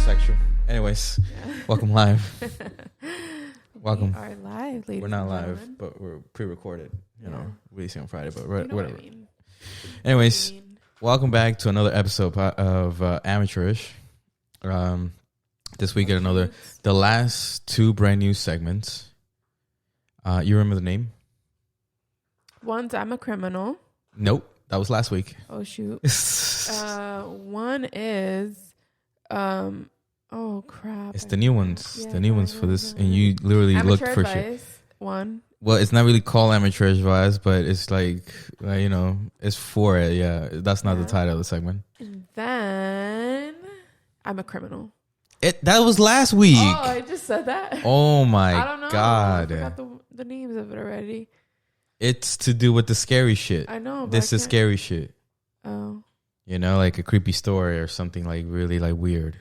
sexual. Anyways, welcome live. Welcome. We are live, ladies. We're not and live, gentlemen. but we're pre-recorded. You know, releasing on Friday, but You know whatever. what I mean. Anyways, You know what I mean. welcome back to another episode of Amateurish. This week, the last two brand new segments. You remember the name? One's I'm a criminal. Nope, that was last week. Oh shoot. One is oh crap. It's the new ones. Yeah, the new ones for this, yeah. and you literally looked Amateur for advice, shit. One. Well, it's not really called Amateurish advice, but it's like it's for it. Yeah, that's not the title of the segment. And then I'm a criminal. That was last week. Oh, I just said that. Oh my I don't know. god! I forgot the names of it already. It's to do with the scary shit. I know. But This I is can't- scary shit. Oh, Like a creepy story or something like really like weird.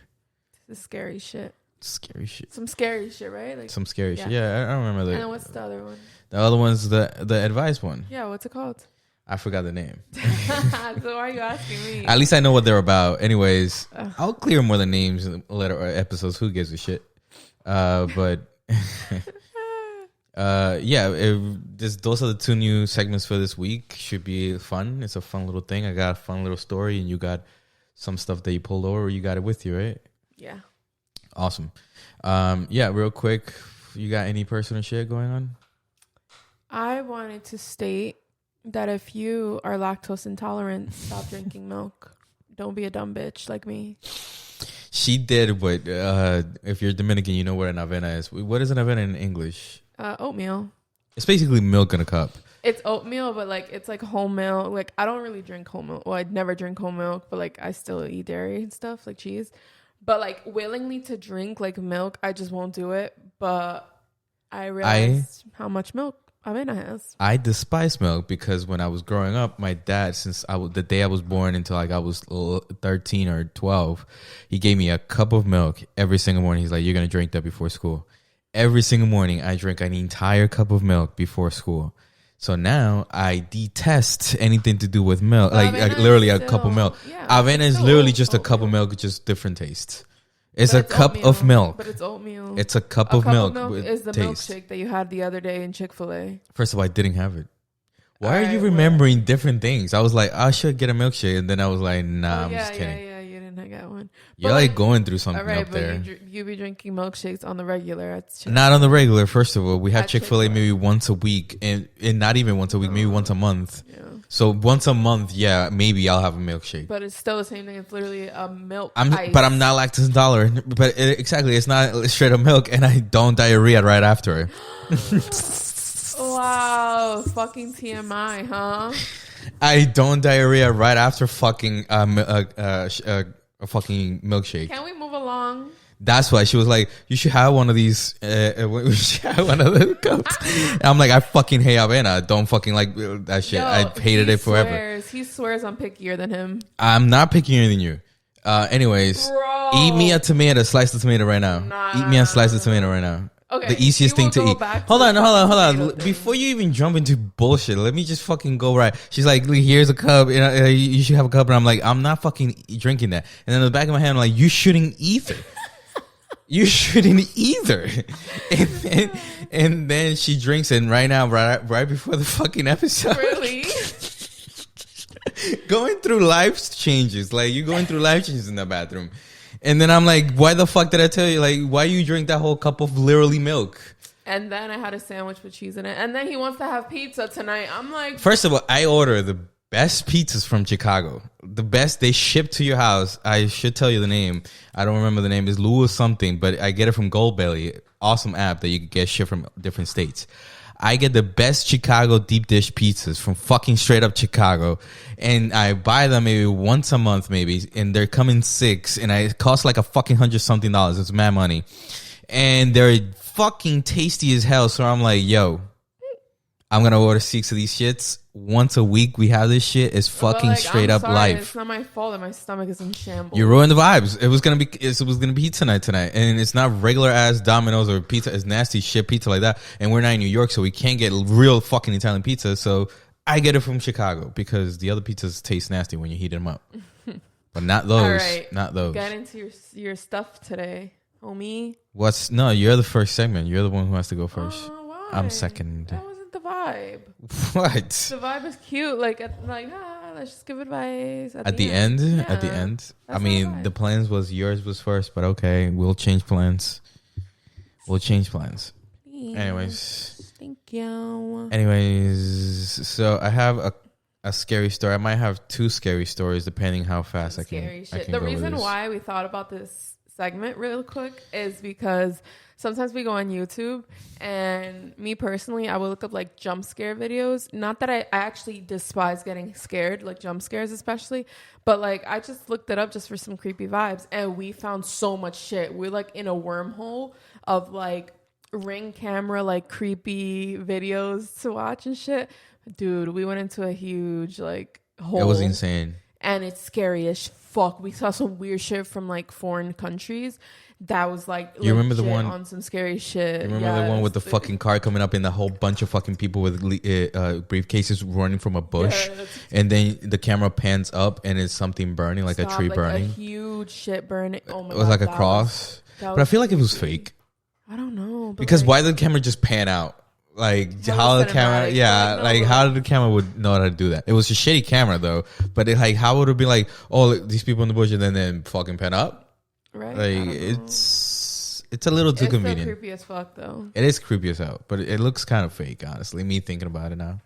this is scary shit. Scary shit. Some scary shit, right? Like Some scary yeah. shit. Yeah, I don't remember And then that. what's the other one? The other one's the advice one. Yeah, what's it called? I forgot the name. So why are you asking me? At least I know what they're about. Anyways, Ugh. I'll clear more the names in later episodes. Who gives a shit? But those are the two new segments for this week. Should be fun. It's a fun little thing. I got a fun little story, and you got some stuff that you pulled over. You got it with you, right? Yeah. Awesome. Real quick, you got any personal shit going on? I wanted to state that if you are lactose intolerant, stop drinking milk. Don't be a dumb bitch like me. She did, but if you're Dominican, you know what an avena is. What is an avena in English? Oatmeal. It's basically milk in a cup. It's oatmeal, but like it's like whole milk. Like I don't really drink whole milk. Well, I'd never drink whole milk, but like I still eat dairy and stuff like cheese. But like willingly to drink like milk, I just won't do it. But I realized how much milk avena has. I despise milk because when I was growing up, my dad, the day I was born until like I was 13 or 12, he gave me a cup of milk every single morning. He's like, "You're gonna drink that before school." Every single morning, I drink an entire cup of milk before school. So now I detest anything to do with milk, like literally a cup of milk. Yeah, Avena is literally just a cup of milk, just different taste. It's a cup of milk. But it's oatmeal. It's a cup of milk with is the taste. milkshake that you had the other day in Chick-fil-A. First of all, I didn't have it. Why are Alright, you well- remembering different things? I was like, I should get a milkshake, and then I was like, nah, I'm just kidding. Yeah, you didn't get one. You're But, like going through something all right, up but there. you be drinking milkshakes on the regular at Chick-fil-A. Not on the regular. First of all, we have At Chick-fil-A Chick-fil-A. maybe once a week, and not even once a week, maybe once a month. Yeah. So once a month, yeah, maybe I'll have a milkshake. But it's still the same thing. It's literally a milk But I'm not lactose intolerant. But exactly, it's not straight up milk, and I don't diarrhea right after it. Wow, fucking TMI, huh? I don't diarrhea right after fucking a fucking milkshake. Can we move along? That's why she was like, "You should have one of these. You should have one of those cups." And I'm like, I fucking hate avena. Don't fucking like that shit. Yo, I hated it forever. He swears I'm pickier than him. I'm not pickier than you. Anyways, Bro. eat me a tomato, slice the tomato right now. Eat me a slice of tomato right now. Okay, The easiest you thing to will go eat. back to Hold the on. fucking tomato thing. Before you even jump into bullshit, let me just fucking go right. She's like, "Look, here's a cup. You should have a cup." And I'm like, I'm not fucking drinking that. And then in the back of my hand, I'm like, you shouldn't either. You shouldn't either. And then she drinks it right now, right before the fucking episode. Really? Going through life changes. Like, you're going through life changes in the bathroom. And then I'm like, why the fuck did I tell you? Like, why you drink that whole cup of literally milk? And then I had a sandwich with cheese in it. And then he wants to have pizza tonight. I'm like, First of all, I order the best pizzas from Chicago. The best they ship to your house. I should tell you the name. I don't remember the name. It's Louis something, but I get it from Goldbelly. Awesome app that you can get shit from different states. I get the best Chicago deep dish pizzas from fucking straight up Chicago. And I buy them maybe once a month maybe. And they're coming 6. And it costs like a fucking $100 something. It's mad money. And they're fucking tasty as hell. So I'm like, yo, I'm going to order 6 of these shits. Once a week we have this shit. It's fucking straight up life. It's not my fault that my stomach is in shambles. You ruined the vibes. It was gonna be pizza night tonight, and it's not regular ass Domino's or pizza. It's nasty shit pizza like that. And we're not in New York, so we can't get real fucking Italian pizza. So I get it from Chicago because the other pizzas taste nasty when you heat them up. but not those. All right. Not those. Get into your stuff today, homie. No, you're the first segment. You're the one who has to go first. Why? I'm second. That wasn't the vibe. What? The vibe is cute. Like let's just give advice at the end. Yeah. At the end. That's I mean, the plans was yours was first, but okay, we'll change plans. We'll change plans. Please. Anyways. Thank you. Anyways, so I have a scary story. I might have two scary stories depending how fast I can The go reason with this. why we thought about this segment real quick is because sometimes we go on YouTube, and me personally, I will look up like jump scare videos. Not that I actually despise getting scared, like jump scares especially, but like I just looked it up just for some creepy vibes, and we found so much shit. We're like in a wormhole of like Ring camera, like creepy videos to watch and shit. Dude, we went into a huge like hole. It was insane. And it's scary as fuck. We saw some weird shit from like foreign countries that was like, you remember the one on some scary shit. You remember the one with the fucking car coming up and the whole bunch of fucking people with briefcases running from a bush, and then the camera pans up and it's something burning, like a tree burning. A huge shit burning. Oh my god. It was like a cross. But I feel like it was fake. I don't know. Because why did the camera just pan out? Like how the camera, how did the camera would know how to do that? It was a shitty camera though, but how would it be like, oh, these people in the bush and then fucking pan up? Right. Like it's a little too convenient. It's creepy as fuck though. It is creepy as hell, but it looks kind of fake, honestly. Me thinking about it now.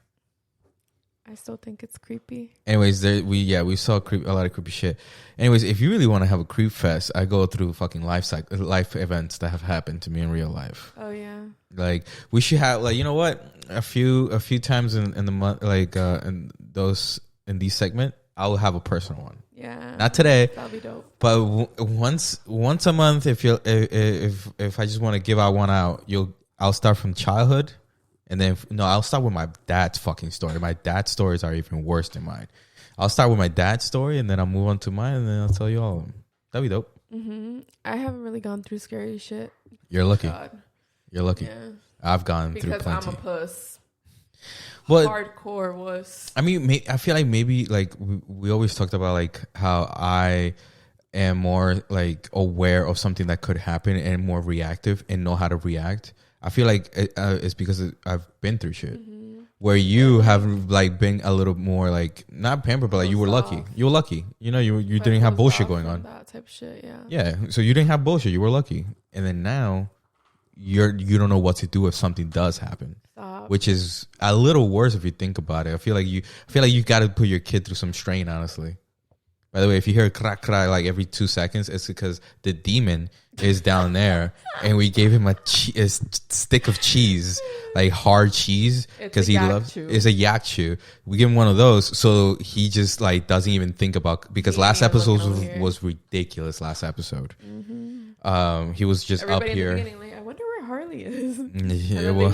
I still think it's creepy. Anyways, we saw a lot of creepy shit. Anyways, if you really want to have a creep fest, I go through fucking life events that have happened to me in real life. Oh yeah. Like we should have, like, you know what, a few times in the month, like in these segment, I'll have a personal one. Yeah. Not today. That'll be dope. But once a month, if I just want to give out one out, I'll start from childhood. And then, I'll start with my dad's fucking story. My dad's stories are even worse than mine. I'll start with my dad's story, and then I'll move on to mine, and then I'll tell you all of them. That'd be dope. Mm-hmm. I haven't really gone through scary shit. You're lucky. God. You're lucky. Yeah. I've gone through plenty. Because I'm a puss. But, hardcore wuss. I mean, I feel like maybe like we always talked about like how I am more like aware of something that could happen and more reactive and know how to react. I feel like it's because I've been through shit. Mm-hmm. Where you have like been a little more like not pampered, but like you were lucky. You were lucky. You didn't have bullshit going on. That type of shit, yeah. Yeah, so you didn't have bullshit. You were lucky, and then now you don't know what to do if something does happen. Stop. Which is a little worse if you think about it. I feel like you got to put your kid through some strain, honestly. By the way, if you hear crack crack like every 2 seconds, it's because the demon is down there, and we gave him a stick of cheese, like hard cheese, because he loves. It's a yak chew. We give him one of those, so he just like doesn't even think about, because last episode was ridiculous. Last episode, he was just everybody up here. In the beginning, like, I wonder where Harley is. Yeah, well,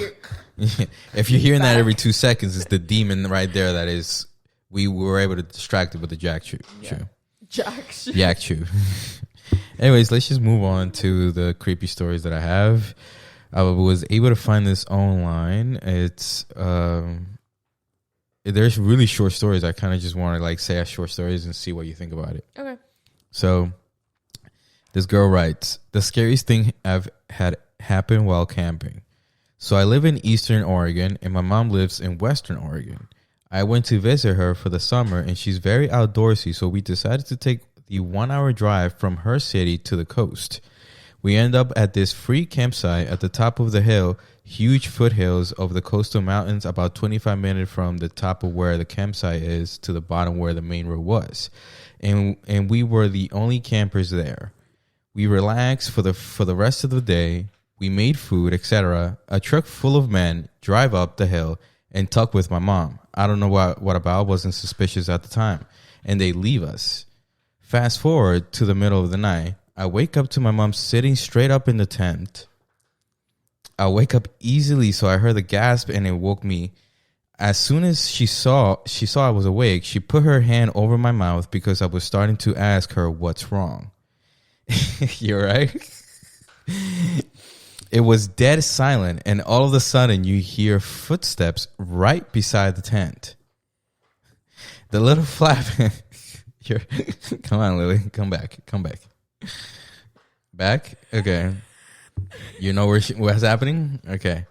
if you're hearing that every 2 seconds, it's the demon right there. That is. We were able to distract it with the jack chew. Yeah. Yak chew. Anyways, let's just move on to the creepy stories that I have. I was able to find this online. It's there's really short stories. I kind of just want to like say short stories and see what you think about it. Okay. So this girl writes, the scariest thing I've had happen while camping. So I live in Eastern Oregon and my mom lives in Western Oregon. I went to visit her for the summer, and she's very outdoorsy, so we decided to take the 1-hour drive from her city to the coast. We end up at this free campsite at the top of the hill, huge foothills of the coastal mountains, about 25 minutes from the top of where the campsite is to the bottom where the main road was. And we were the only campers there. We relaxed for the rest of the day. We made food, etc. A truck full of men drive up the hill and talk with my mom. I don't know what about, wasn't suspicious at the time. And they leave us. Fast forward to the middle of the night. I wake up to my mom sitting straight up in the tent. I wake up easily, so I heard the gasp and it woke me. As soon as she saw I was awake, she put her hand over my mouth because I was starting to ask her what's wrong. You're right. It was dead silent, and all of a sudden you hear footsteps right beside the tent. The little flap, Come on, Lily. Come back. Come back. Back? Okay. You know what's happening? Okay.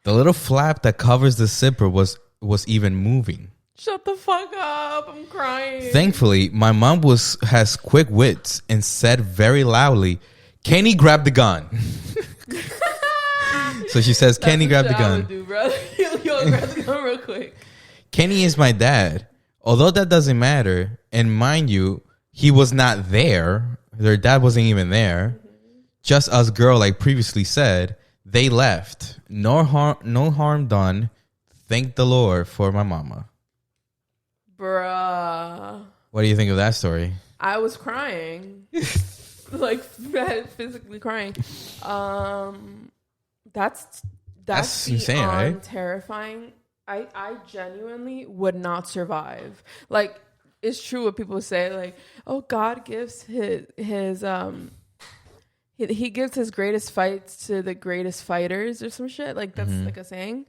The little flap that covers the zipper was even moving. Shut the fuck up. I'm crying. Thankfully, my mom has quick wits and said very loudly, "Kenny, grab the gun." So she says, "Kenny, grab the gun." Do, bro. Yo, grab the gun real quick. Kenny is my dad. Although that doesn't matter, and mind you, he was not there. Their dad wasn't even there. Just us girl, like previously said, they left. No harm done. Thank the Lord for my mama. Bruh. What do you think of that story? I was crying. Like physically crying. That's insane, right? Terrifying. I genuinely would not survive. Like, it's true what people say, like, oh, God gives his he gives his greatest fights to the greatest fighters or some shit. Like, that's like a saying.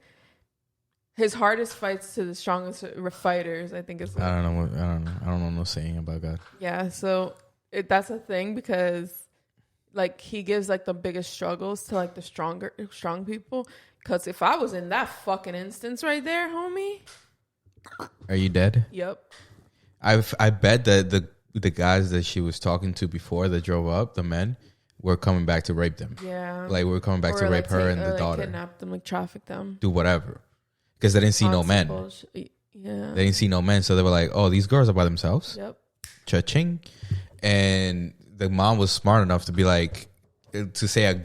His hardest fights to the strongest fighters, I think is. Like, I don't know no saying about God. Yeah, so that's a thing because, like, he gives like the biggest struggles to like the strong people. Because if I was in that fucking instance right there, homie. Are you dead? Yep. I bet that the guys that she was talking to before that drove up, the men, were coming back to rape them. Yeah. Like, we're coming back to rape her and the daughter. Kidnap them, like traffic them. Do whatever. Because they didn't see no men. Yeah. They didn't see no men. So they were like, oh, these girls are by themselves. Yep. Cha-ching. And the mom was smart enough to be like, to say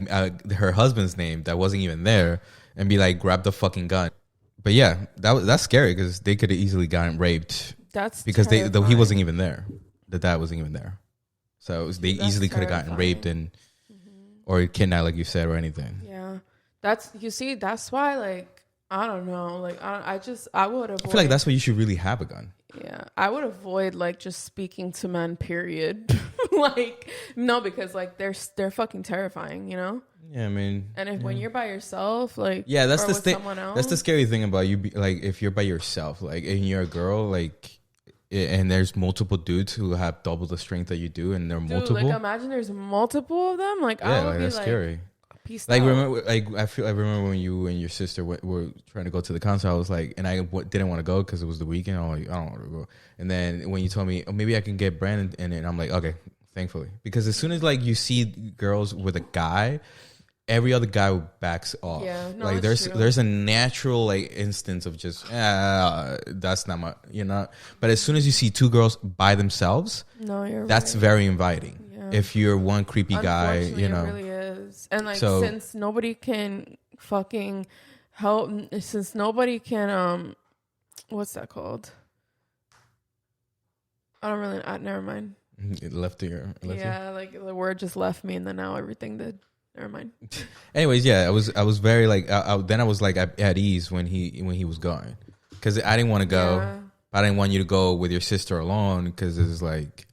her husband's name that wasn't even there and be like, grab the fucking gun. But yeah, that's scary because they could have easily gotten raped. That's because terrifying. he wasn't even there. The dad wasn't even there. So they easily could have gotten raped and or kidnapped, like you said, or anything. Yeah. That's why, like, I don't know. Like, I would avoid. I feel like that's why you should really have a gun. Yeah. I would avoid, like, just speaking to men, period. Like, no, because, like, they're fucking terrifying, you know? Yeah, I mean. And when you're by yourself, like, yeah, that's or the with thing. someone else. That's the scary thing about you. Like, if you're by yourself, like, and you're a girl, like, and there's multiple dudes who have double the strength that you do, and they're multiple. Like, imagine there's multiple of them. Like, yeah, I would like, be that's like, scary. Like, remember, like I remember when you and your sister were trying to go to the concert. I was like, and I didn't want to go because it was the weekend. I'm like, I don't want to go. And then when you told me, oh, maybe I can get Brandon, and I'm like, okay, thankfully, because as soon as like you see girls with a guy, every other guy backs off. Yeah, no, like that's there's a natural like instance of just that's not my But as soon as you see two girls by themselves, that's very inviting. Yeah. If you're one creepy guy, you know. It really is. And like since nobody can fucking help, since nobody can what's that called? I don't really. Never mind. It left your. Like the word just left me, and then now everything did. Never mind. Anyways, yeah, I was very like then I was like at ease when he was going because I didn't want to go. Yeah. I didn't want you to go with your sister alone because it was like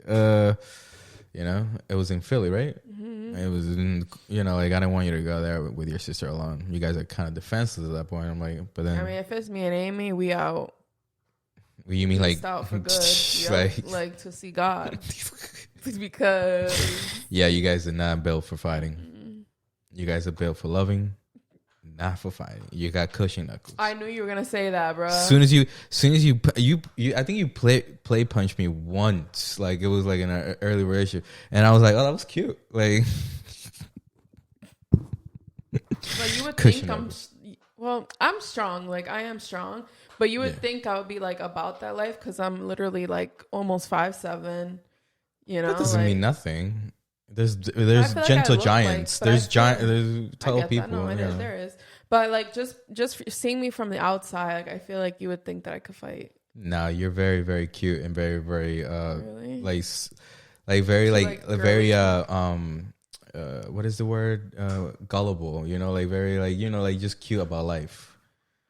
you know, it was in Philly, right? Mm-hmm. It was in, you know, like I didn't want you to go there with your sister alone. You guys are kind of defenseless at that point. I'm like, but then I mean, if it's me and Amy, we out. You mean like out for good? like to see God because yeah, you guys are not built for fighting. Mm-hmm. You guys are built for loving, not for fighting. You got cushion knuckles. I knew you were gonna say that, bro. Soon as you, I think you play punched me once. Like it was like in an early relationship, and I was like, oh, that was cute. Like, but you would think I'm strong. Like I am strong, but you would think I would be like about that life because I'm literally like almost 5'7". You know, that doesn't mean nothing. There's gentle giants. There's tall people. No, there is. But like just seeing me from the outside, like I feel like you would think that I could fight. No, you're very very cute and very very really? like very very what is the word, gullible, you know, like very like, you know, like just cute about life.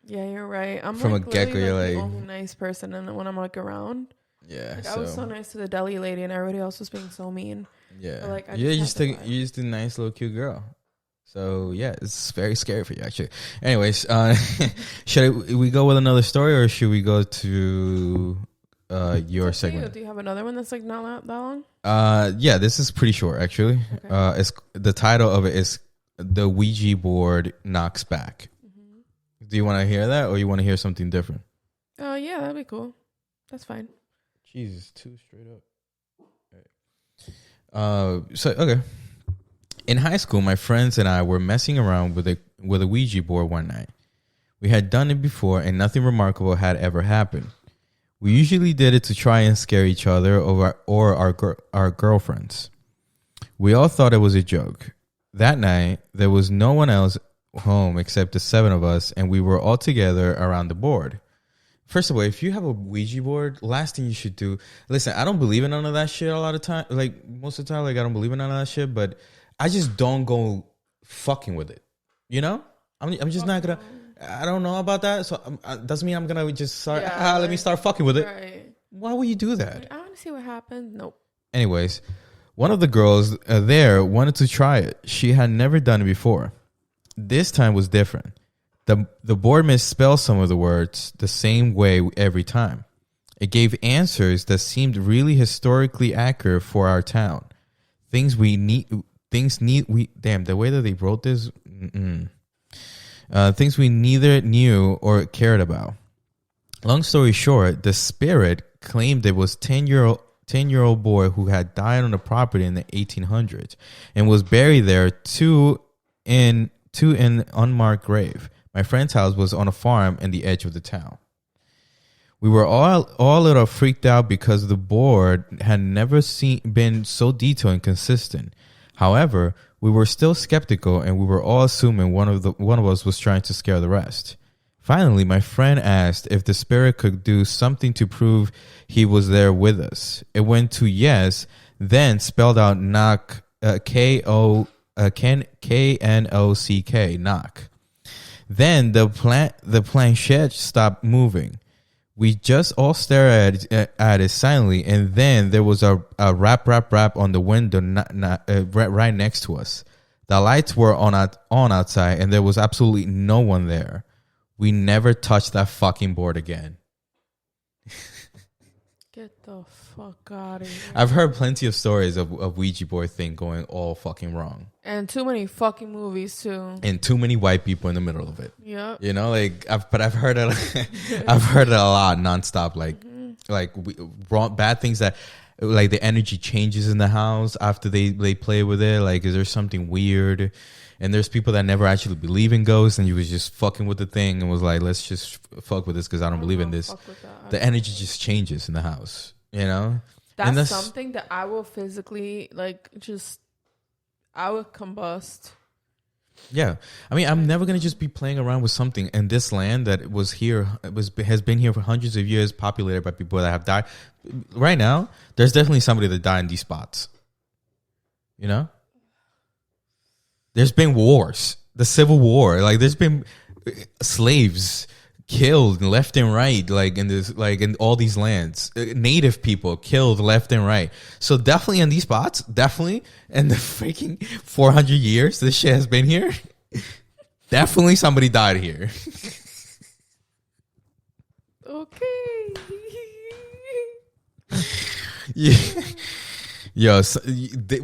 Yeah, you're right. I'm from like, a get-go you're like the only nice person, and when I'm like around, yeah, like, I was so nice to the deli lady and everybody else was being so mean. Yeah, but, like, you're just a nice little cute girl. So yeah, it's very scary for you actually. Anyways, should we go with another story or should we go to your It's up to you. segment. Do you have another one that's like not that long? Yeah, this is pretty short actually. Okay. It's the title of it is "The Ouija Board Knocks Back." Do you want to hear that, or you want to hear something different? Oh yeah, that'd be cool. That's fine. Jesus, two straight up. So okay. In high school, my friends and I were messing around with a Ouija board one night. We had done it before, and nothing remarkable had ever happened. We usually did it to try and scare each other or our girlfriends. We all thought it was a joke. That night, there was no one else home except the 7 of us, and we were all together around the board. First of all, if you have a Ouija board, last thing you should do. Listen, I don't believe in none of that shit a lot of time. Like most of the time, like I don't believe in none of that shit. But I just don't go fucking with it. You know, I'm just not gonna. I don't know about that, so doesn't mean I'm gonna just start. Let me start fucking with it. Right. Why would you do that? I want to see what happens. Nope. Anyways, one of the girls there wanted to try it. She had never done it before. This time was different. The board misspelled some of the words the same way every time. It gave answers that seemed really historically accurate for our town. Damn, the way that they wrote this, things we neither knew or cared about. Long story short, the spirit claimed it was 10-year-old boy who had died on the property in the 1800s and was buried there to an unmarked grave. My friend's house was on a farm in the edge of the town. We were all a little freaked out because the board had never been so detailed and consistent. However, we were still skeptical, and we were all assuming one of us was trying to scare the rest. Finally, my friend asked if the spirit could do something to prove he was there with us. It went to yes, then spelled out knock, Knock. Knock. Then the planchette stopped moving. We just all stared at it silently, and then there was a rap on the window right next to us. The lights were on outside, and there was absolutely no one there. We never touched that fucking board again. Get the fuck out of here. I've heard plenty of stories of Ouija board thing going all fucking wrong. And too many fucking movies too. And too many white people in the middle of it. Yep. You know, like I've heard it. I've heard it a lot nonstop. Wrong, bad things that, like the energy changes in the house after they play with it. Like, is there something weird? And there's people that never actually believe in ghosts, and you was just fucking with the thing and was like, let's just fuck with this because I don't believe in this. The energy just changes in the house. You know, that's something that I will physically I would combust. Yeah, I mean, I'm never gonna just be playing around with something in this land that has been here for hundreds of years, populated by people that have died. Right now, there's definitely somebody that died in these spots. You know, there's been wars, the Civil War. Like, there's been slaves killed left and right, like in all these lands. Native people killed left and right. So definitely in these spots, definitely in the freaking 400 years this shit has been here, definitely somebody died here. Okay. Yeah. Yo,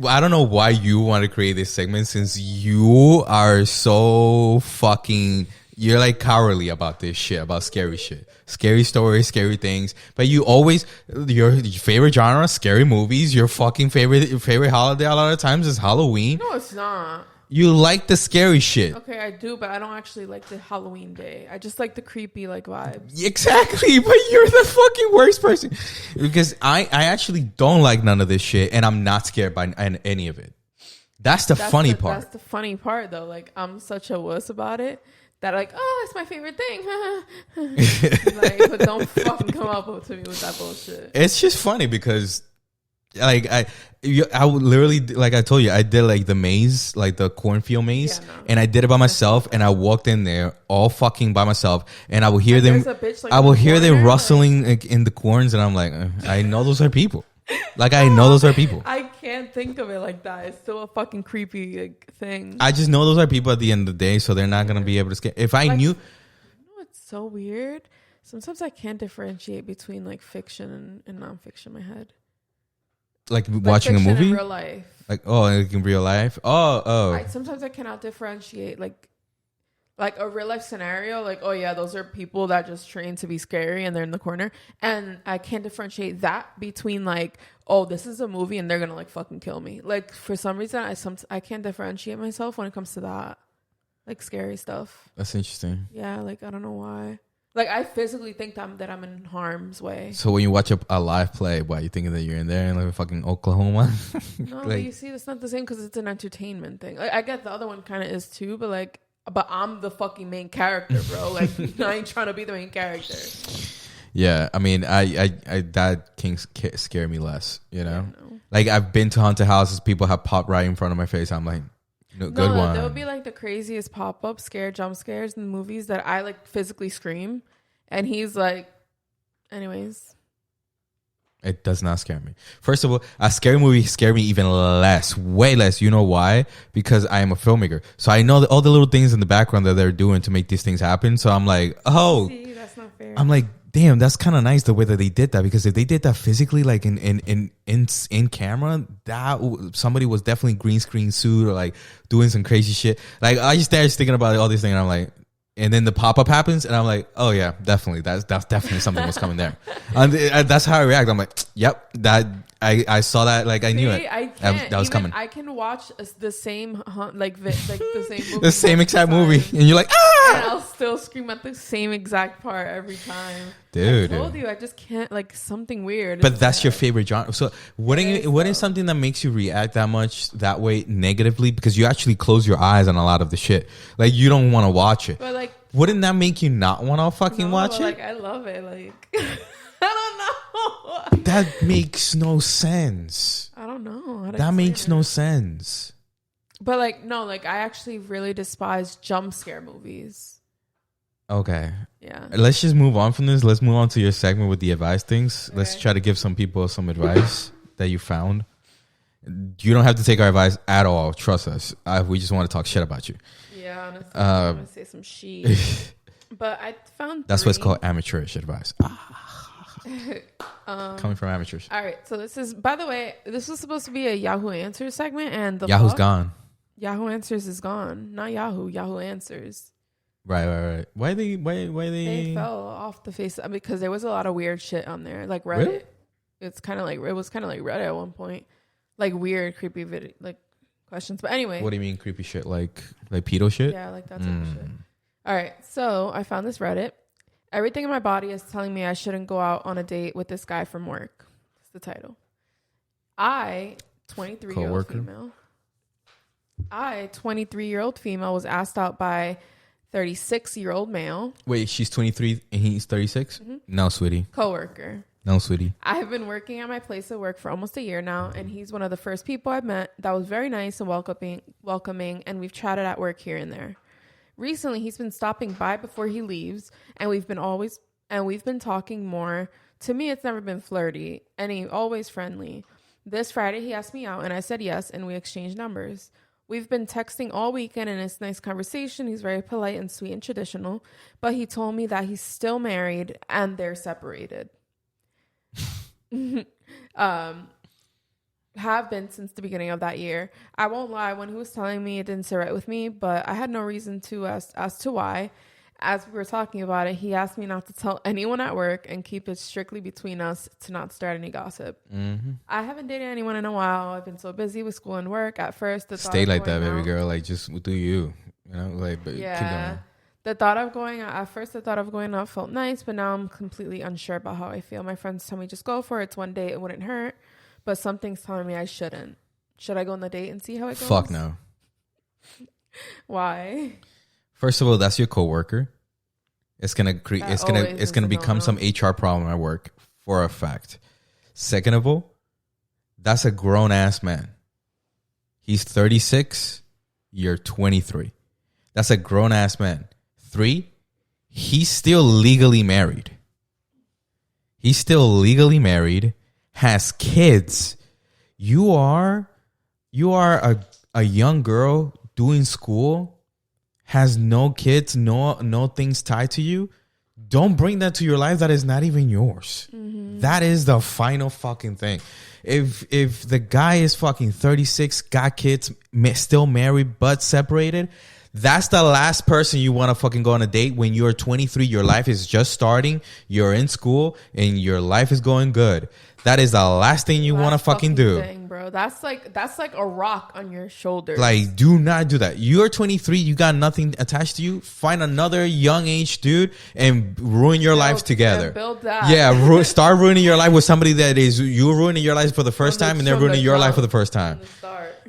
I don't know why you want to create this segment, since you are so fucking... You're like cowardly about this shit, about scary shit. Scary stories, scary things. But you always, your favorite genre, scary movies. Your fucking favorite holiday a lot of times is Halloween. No, it's not. You like the scary shit. Okay, I do, but I don't actually like the Halloween day. I just like the creepy vibes. Exactly, but you're the fucking worst person. Because I actually don't like none of this shit, and I'm not scared by any of it. That's the funny part. That's the funny part, though. Like, I'm such a wuss about it. That it's my favorite thing. But don't fucking come up to me with that bullshit. It's just funny because, like, I would literally, like I told you, I did like the maze, like the cornfield maze, and I did it by myself, and I walked in there all fucking by myself, and I would hear them. I will hear them rustling in the corns, and I'm like, I know those are people. Like, I know those are people. I can't think of it like that. It's still a fucking creepy thing. I just know those are people at the end of the day, so they're not going to be able to scare. If I knew... You know what's so weird? Sometimes I can't differentiate between like fiction and nonfiction in my head. Like watching a fiction movie? in real life. Like, like in real life? Sometimes I cannot differentiate like a real life scenario. Like, oh yeah, those are people that just train to be scary and they're in the corner. And I can't differentiate that between like, oh, this is a movie and they're gonna like fucking kill me. Like for some reason, I can't differentiate myself when it comes to that. Like scary stuff. That's interesting. Yeah, like I don't know why. Like I physically think that I'm in harm's way. So when you watch a live play, what you thinking that you're in there in like fucking Oklahoma? No, like, but you see, it's not the same because it's an entertainment thing. Like I get the other one kind of is too, but I'm the fucking main character, bro. Like I ain't trying to be the main character. Yeah, I mean, I that can scare me less. You know, Yeah, no. Like I've been to haunted houses, people have popped right in front of my face. I'm like, no, good one. There would be like the craziest pop-up jump scares in movies that I like physically scream, and he's like, anyways. It does not scare me. First of all, a scary movie scare me even less, way less. You know why? Because I am a filmmaker, so I know all the little things in the background that they're doing to make these things happen. So I'm like, oh, see, that's not fair. I'm like, damn, that's kind of nice the way that they did that, because if they did that physically, like in camera, somebody was definitely green screen suit or like doing some crazy shit. Like I just started thinking about all these things, and I'm like, and then the pop up happens, and I'm like, oh yeah, definitely, that's definitely something was coming there, and that's how I react. I'm like, yep, that I saw that, like I knew it. That was coming. I can watch the same the same movie the same exact movie, and you're like, ah, and I'll still scream at the same exact part every time. Dude, I told you, I just can't, like something weird. But that's your favorite genre. So what is something that makes you react that much that way negatively? Because you actually close your eyes on a lot of the shit. Like you don't want to watch it. But like, wouldn't that make you not want to fucking watch it? Like I love it. Like I don't know. That makes no sense. I don't know. That makes no sense. But like no, like I actually really despise jump scare movies. Okay. Yeah. Let's just move on from this. Let's move on to your segment with the advice things. Okay. Let's try to give some people some advice that you found. You don't have to take our advice at all. Trust us. We just want to talk shit about you. Yeah, honestly, I'm going to say some shit. But I found That's what's called amateurish advice. Coming from amateurs. All right. So this is, by the way, this was supposed to be a Yahoo Answers segment, and Yahoo's gone. Yahoo Answers is gone. Not Yahoo. Yahoo Answers. Right. Why they? They fell off the face because there was a lot of weird shit on there, like Reddit. Really? It was kind of like Reddit at one point, like weird, creepy video, like questions. But anyway, what do you mean creepy shit? Like pedo shit? Yeah, like that type of shit. All right, so I found this Reddit. Everything in my body is telling me I shouldn't go out on a date with this guy from work. That's the title. 23-year-old female. 23-year-old female was asked out by 36-year-old male. Wait, she's 23 and he's 36? Mm-hmm. No, sweetie. Coworker. No, sweetie. I have been working at my place of work for almost a year now, and he's one of the first people I've met that was very nice and welcoming, and we've chatted at work here and there. Recently, he's been stopping by before he leaves, and we've been talking more. To me, it's never been flirty, and he's always friendly. This Friday, he asked me out, and I said yes, and we exchanged numbers. We've been texting all weekend, and it's a nice conversation. He's very polite and sweet and traditional, but he told me that he's still married and they're separated. Have been since the beginning of that year. I won't lie, when he was telling me, it didn't sit right with me, but I had no reason to as to why. As we were talking about it, he asked me not to tell anyone at work and keep it strictly between us to not start any gossip. Mm-hmm. I haven't dated anyone in a while. I've been so busy with school and work. At first, stay like that, baby girl. Like, just do you know? Like, but yeah. Keep going. The thought of going out felt nice, but now I'm completely unsure about how I feel. My friends tell me just go for it. It's one day, it wouldn't hurt, but something's telling me I shouldn't. Should I go on the date and see how it goes? Fuck no. Why? First of all, that's your coworker. It's gonna become some HR problem at work for a fact. Second of all, that's a grown ass man. He's 36. You're 23. That's a grown ass man. 3, he's still legally married. Has kids. You are a young girl doing school, has no kids, no things tied to you. don't bring that to your life that is not even yours. That is the final fucking thing. If the guy is fucking 36, got kids, still married but separated, that's the last person you want to fucking go on a date when you're 23. Your life is just starting. You're in school and your life is going good. That is the last thing you want to fucking do. Thing, bro. That's like a rock on your shoulders. Like, do not do that. You're 23. You got nothing attached to you. Find another young age dude and ruin your lives together. Build that. Yeah, start ruining your life with somebody that is you're ruining your life for the first time, and they're ruining your life for the first time.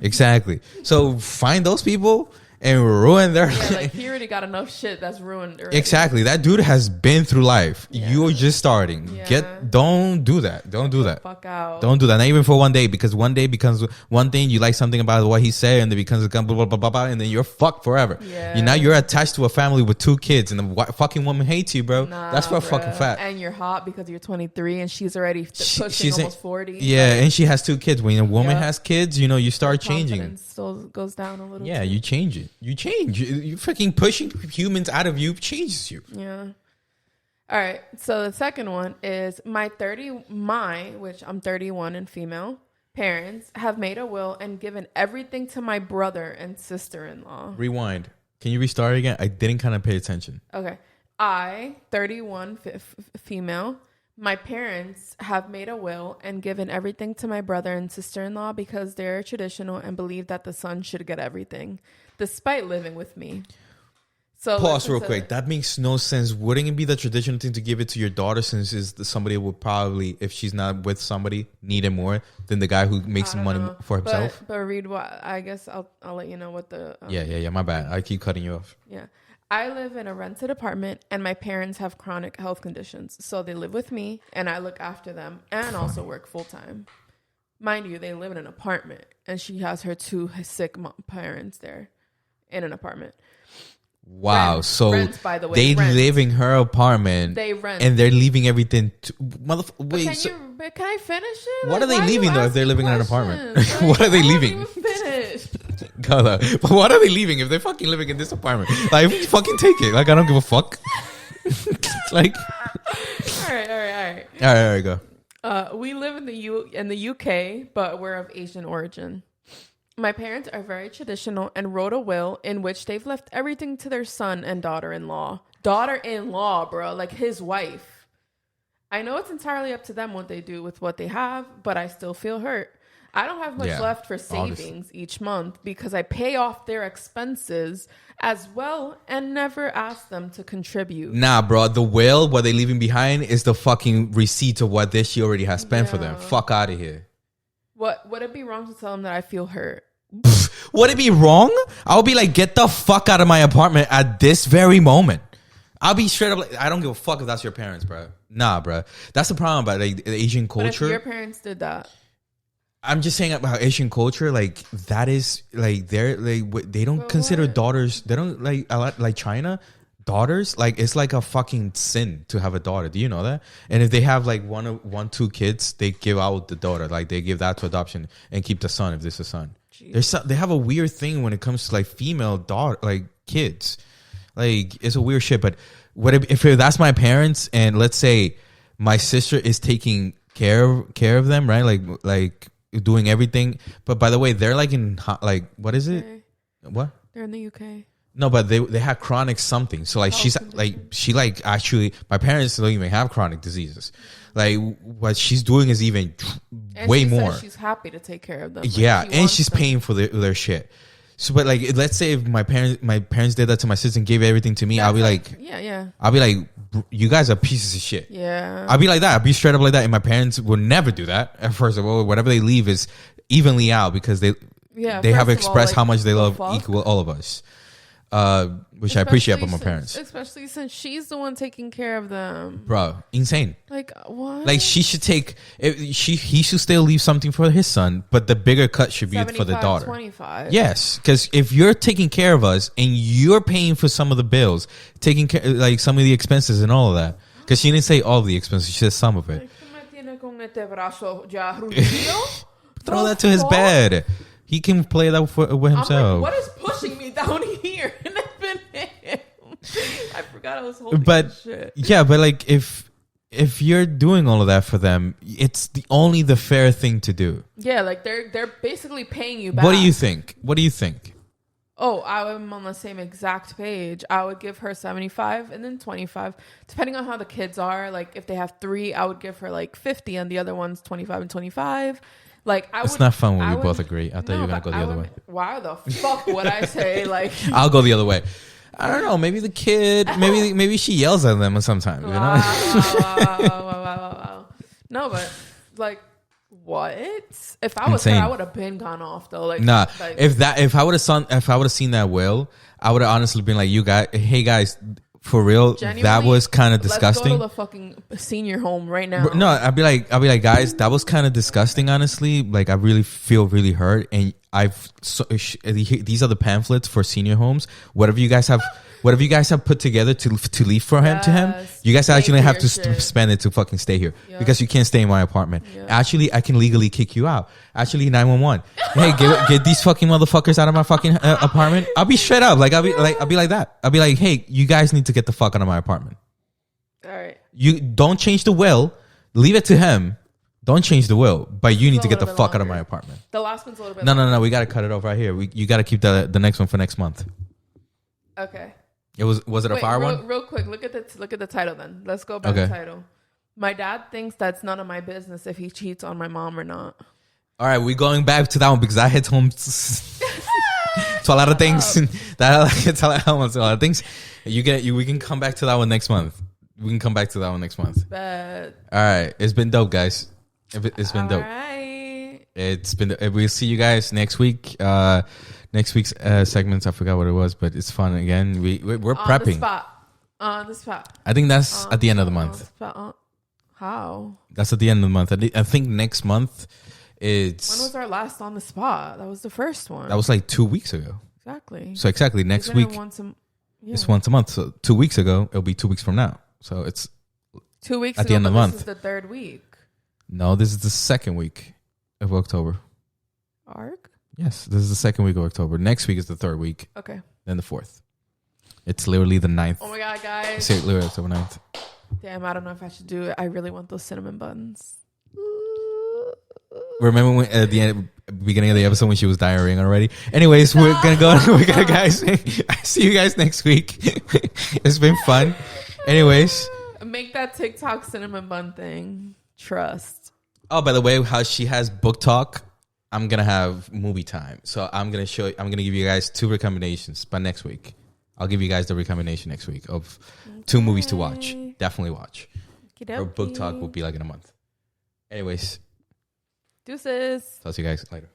Exactly. So find those people and ruin their life. Like he already got enough shit that's ruined already. Exactly. That dude has been through life. Yeah. You're just starting. Yeah. Don't do that. Don't do that. Fuck out. Don't do that. Not even for one day, because one day becomes one thing. You like something about what he said, and it becomes blah blah blah blah blah, and then you're fucked forever. Yeah. Now you're attached to a family with 2 kids, and the fucking woman hates you, bro. That's for a fucking fact. And you're hot because you're 23, and she's already pushing almost 40. Yeah, and she has 2 kids. When a woman has kids, you start changing. Still goes down a little. Yeah, too. you change it. You change. You freaking pushing humans out of you changes you. Yeah. All right. So the second one is which I'm 31 and female, parents have made a will and given everything to my brother and sister-in-law. Rewind. Can you restart again? I didn't kind of pay attention. Okay. I, 31 female, my parents have made a will and given everything to my brother and sister-in-law because they're traditional and believe that the son should get everything, despite living with me. So pause real quick. That makes no sense. Wouldn't it be the traditional thing to give it to your daughter, since somebody would probably, if she's not with somebody, need it more than the guy who makes money for himself? But read what I guess I'll let you know what the yeah. My bad. I keep cutting you off. Yeah. I live in a rented apartment and my parents have chronic health conditions. So they live with me and I look after them and also work full time. Mind you, they live in an apartment and she has her 2 sick parents there in an apartment. Wow. So rent, by the way, they live in her apartment. They rent. And they're leaving everything to wait. Can I finish it? What are they leaving though if they're living in an apartment? What are they leaving? But what are they leaving if they're fucking living in this apartment? Like, fucking take it. Like, I don't give a fuck. Like, all right. All right, go. We live in the UK, but we're of Asian origin. My parents are very traditional and wrote a will in which they've left everything to their son and daughter-in-law. Daughter-in-law, bro, like his wife. I know it's entirely up to them what they do with what they have, but I still feel hurt. I don't have much left for savings each month because I pay off their expenses as well and never ask them to contribute. Nah, bro. The will, what they leaving behind, is the fucking receipt of what this she already has spent for them. Fuck out of here. What would it be wrong to tell them that I feel hurt? Would it be wrong? I would be like, get the fuck out of my apartment at this very moment. I'll be straight up like, I don't give a fuck if that's your parents, bro. Nah, bro. That's the problem about like the Asian culture. But if your parents did that. I'm just saying about Asian culture, like that is like they're like they don't consider daughters. They don't like China. Daughters, like it's like a fucking sin to have a daughter. Do you know that? And if they have like 2 kids, they give out the daughter. Like they give that to adoption and keep the son if there's a son. They have a weird thing when it comes to like female daughter, like kids. Like it's a weird shit. But what if that's my parents and let's say my sister is taking care of them, right? Like doing everything. But by the way, they're like in like what is it? What? They're in the UK. No, but they had chronic something. So like actually my parents don't even have chronic diseases. Like what she's doing is even way more. She's happy to take care of them. Yeah, and she's paying for their shit. So but like let's say if my parents did that to my sister and gave everything to me, I'll be like I'll be like, you guys are pieces of shit. Yeah. I'll be like that. I'll be straight up like that. And my parents would never do that. First of all, whatever they leave is evenly out because they have expressed how much they love equal all of us. Which I appreciate about my parents. Especially since she's the one taking care of them. Bro, insane. Like, what? Like, she should he should still leave something for his son, but the bigger cut should be for the daughter. 25. Yes, because if you're taking care of us and you're paying for some of the bills, taking care, like, some of the expenses and all of that, because she didn't say all of the expenses, she said some of it. Throw that to his bed. He can play that with himself. Like, what is pushing me down here? And it's been him. I forgot. forgot I was holding But this shit. yeah, but like if you're doing all of that for them, it's only the fair thing to do. Yeah, like they're basically paying you back. What do you think? What do you think? Oh, I'm on the same exact page. I would give her 75 and then 25, depending on how the kids are. Like if they have 3, I would give her like 50, and the other one's 25 and 25. Like it's not fun when we both agree. I thought you were gonna go the other way. Why the fuck would I say like? I'll go the other way. I don't know. Maybe the kid. Maybe she yells at them sometimes. You know. Wow. No, but like. What? If I was Insane. her, I would have been gone off though. Like, nah. Like, If I would have seen that will, I would have honestly been like, hey guys, for real, that was kind of disgusting. Let's go to the fucking senior home right now. No, I'd be like, guys, that was kind of disgusting. Honestly, like I really feel really hurt, and these are the pamphlets for senior homes. Whatever you guys have put together to leave for him to him, you guys actually have to spend it to fucking stay here because you can't stay in my apartment. Actually, I can legally kick you out. Actually, 911. Hey, get these fucking motherfuckers out of my fucking apartment. I'll be straight up. I'll be like that. I'll be like, hey, you guys need to get the fuck out of my apartment. All right. You don't change the will. Leave it to him. Don't change the will, but you need to get the fuck out of my apartment. The last one's a little bit. No. We got to cut it off right here. You got to keep the next one for next month. Okay. Was it a fire one? Real quick, look at the title then. Let's go back to the title. My dad thinks that's none of my business if he cheats on my mom or not. All right, we're going back to that one because I had told him to a lot of things. It's a lot of things. We can come back to that one next month. We can come back to that one next month. Bet. All right, it's been dope, guys. It's been dope. All right. It's been. We'll see you guys next week. Next week's segments, I forgot what it was, but it's fun again. We're prepping. On the spot. I think that's at the end of the month. How? That's at the end of the month. I think next month it's... When was our last on the spot? That was the first one. That was like 2 weeks ago. Exactly. So exactly next week. It's once a month. So 2 weeks ago, it'll be 2 weeks from now. So it's 2 weeks at the end of the month. This is the third week. No, this is the second week of October. Arc? Yes, this is the second week of October. Next week is the third week. Okay. Then the fourth. It's literally the 9th. Oh my God, guys. Say it literally October 9th. Damn, I don't know if I should do it. I really want those cinnamon buns. Remember when at the beginning of the episode when she was diarrheaing already? Anyways, we're gonna go. We're gonna guys. I see you guys next week. It's been fun. Anyways, make that TikTok cinnamon bun thing. Trust. Oh, by the way, how she has book talk, I'm gonna have movie time. So I'm gonna give you guys 2 recommendations by next week. I'll give you guys the recommendation next week of 2 movies to watch. Definitely watch. Or book talk will be like in a month. Anyways. Deuces. Talk to you guys later.